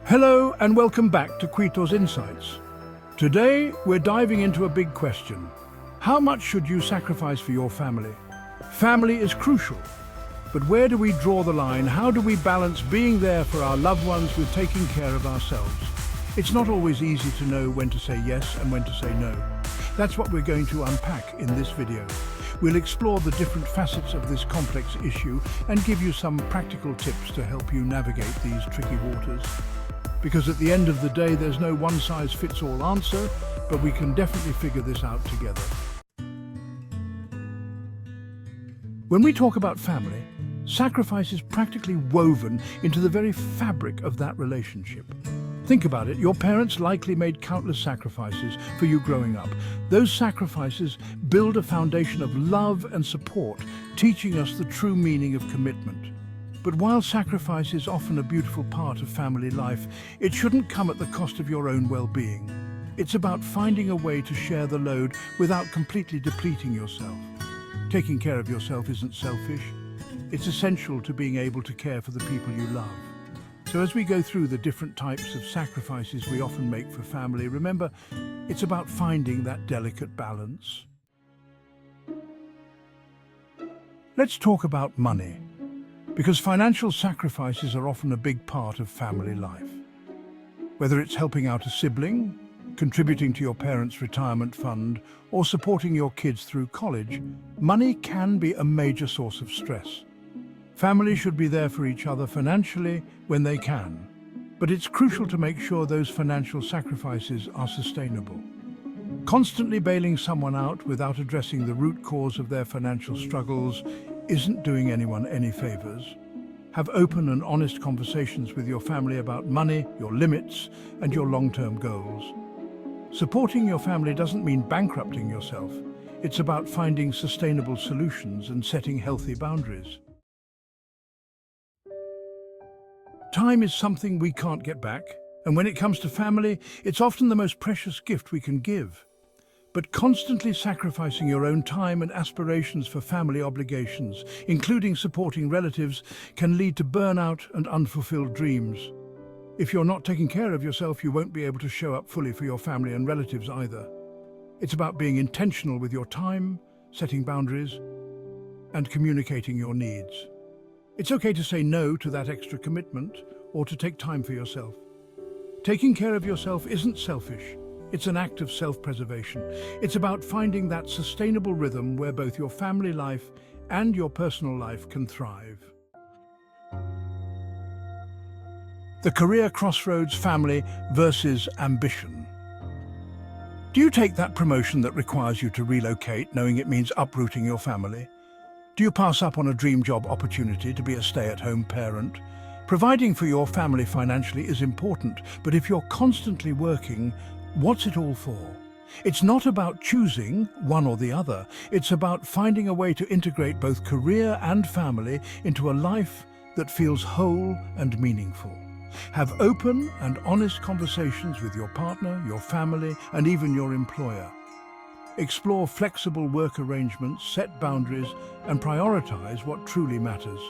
Hello and welcome back to Kwitor's Insights. Today we're diving into a big question. How much should you sacrifice for your family? Family is crucial, but where do we draw the line? How do we balance being there for our loved ones with taking care of ourselves? It's not always easy to know when to say yes and when to say no. That's what we're going to unpack in this video. We'll explore the different facets of this complex issue and give you some practical tips to help you navigate these tricky waters. Because at the end of the day, there's no one-size-fits-all answer, but we can definitely figure this out together. When we talk about family, sacrifice is practically woven into the very fabric of that relationship. Think about it, your parents likely made countless sacrifices for you growing up. Those sacrifices build a foundation of love and support, teaching us the true meaning of commitment. But while sacrifice is often a beautiful part of family life, it shouldn't come at the cost of your own well-being. It's about finding a way to share the load without completely depleting yourself. Taking care of yourself isn't selfish. It's essential to being able to care for the people you love. So as we go through the different types of sacrifices we often make for family, remember, it's about finding that delicate balance. Let's talk about money, because financial sacrifices are often a big part of family life. Whether it's helping out a sibling, contributing to your parents' retirement fund, or supporting your kids through college, money can be a major source of stress. Families should be there for each other financially when they can, but it's crucial to make sure those financial sacrifices are sustainable. Constantly bailing someone out without addressing the root cause of their financial struggles isn't doing anyone any favors. Have open and honest conversations with your family about money, your limits, and your long-term goals. Supporting your family doesn't mean bankrupting yourself. It's about finding sustainable solutions and setting healthy boundaries. Time is something we can't get back, and when it comes to family, it's often the most precious gift we can give. But constantly sacrificing your own time and aspirations for family obligations, including supporting relatives, can lead to burnout and unfulfilled dreams. If you're not taking care of yourself, you won't be able to show up fully for your family and relatives either. It's about being intentional with your time, setting boundaries, and communicating your needs. It's okay to say no to that extra commitment or to take time for yourself. Taking care of yourself isn't selfish. It's an act of self-preservation. It's about finding that sustainable rhythm where both your family life and your personal life can thrive. The career crossroads, family versus ambition. Do you take that promotion that requires you to relocate, knowing it means uprooting your family? Do you pass up on a dream job opportunity to be a stay-at-home parent? Providing for your family financially is important, but if you're constantly working, what's it all for? It's not about choosing one or the other. It's about finding a way to integrate both career and family into a life that feels whole and meaningful. Have open and honest conversations with your partner, your family, and even your employer. Explore flexible work arrangements, set boundaries, and prioritize what truly matters.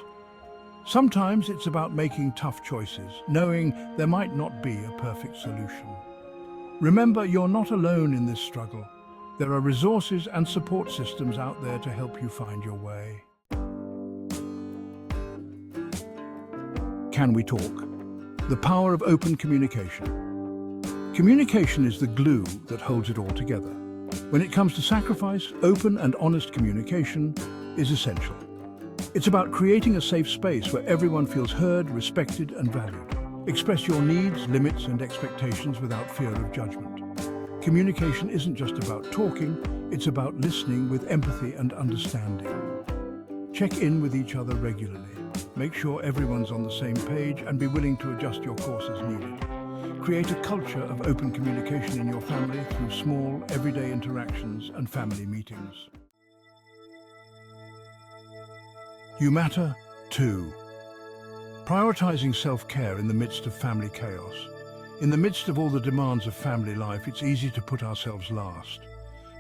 Sometimes it's about making tough choices, knowing there might not be a perfect solution. Remember, you're not alone in this struggle. There are resources and support systems out there to help you find your way. Can we talk? The power of open communication. Communication is the glue that holds it all together. When it comes to sacrifice, open and honest communication is essential. It's about creating a safe space where everyone feels heard, respected, and valued. Express your needs, limits, and expectations without fear of judgment. Communication isn't just about talking, it's about listening with empathy and understanding. Check in with each other regularly. Make sure everyone's on the same page and be willing to adjust your course as needed. Create a culture of open communication in your family through small, everyday interactions and family meetings. You matter, too. Prioritizing self-care in the midst of family chaos. In the midst of all the demands of family life, it's easy to put ourselves last.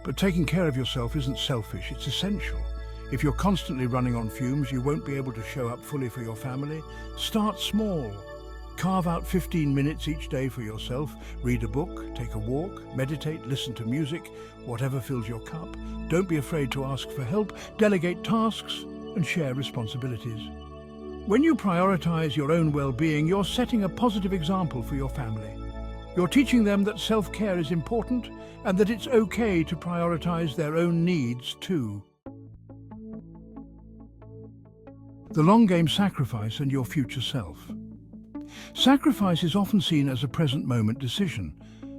But taking care of yourself isn't selfish, it's essential. If you're constantly running on fumes, you won't be able to show up fully for your family. Start small. Carve out 15 minutes each day for yourself. Read a book, take a walk, meditate, listen to music, whatever fills your cup. Don't be afraid to ask for help, delegate tasks, and share responsibilities. When you prioritize your own well-being, you're setting a positive example for your family. You're teaching them that self-care is important and that it's okay to prioritize their own needs too. The long game sacrifice and your future self. Sacrifice is often seen as a present moment decision,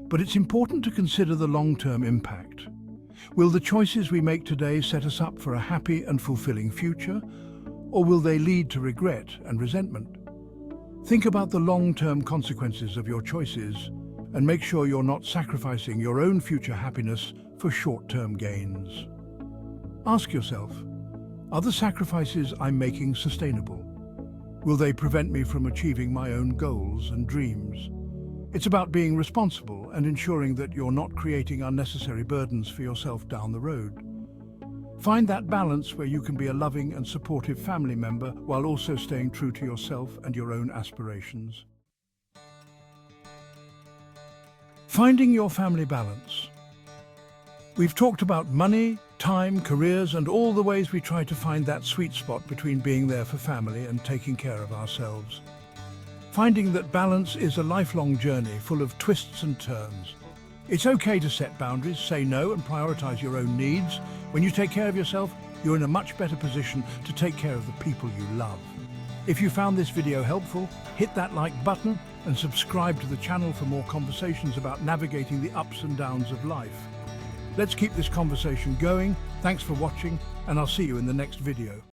but it's important to consider the long-term impact. Will the choices we make today set us up for a happy and fulfilling future, or will they lead to regret and resentment? Think about the long-term consequences of your choices and make sure you're not sacrificing your own future happiness for short-term gains. Ask yourself, are the sacrifices I'm making sustainable? Will they prevent me from achieving my own goals and dreams? It's about being responsible and ensuring that you're not creating unnecessary burdens for yourself down the road. Find that balance where you can be a loving and supportive family member while also staying true to yourself and your own aspirations. Finding your family balance. We've talked about money, time, careers, and all the ways we try to find that sweet spot between being there for family and taking care of ourselves. Finding that balance is a lifelong journey full of twists and turns. It's okay to set boundaries, say no, and prioritize your own needs. When you take care of yourself, you're in a much better position to take care of the people you love. If you found this video helpful, hit that like button and subscribe to the channel for more conversations about navigating the ups and downs of life. Let's keep this conversation going. Thanks for watching, and I'll see you in the next video.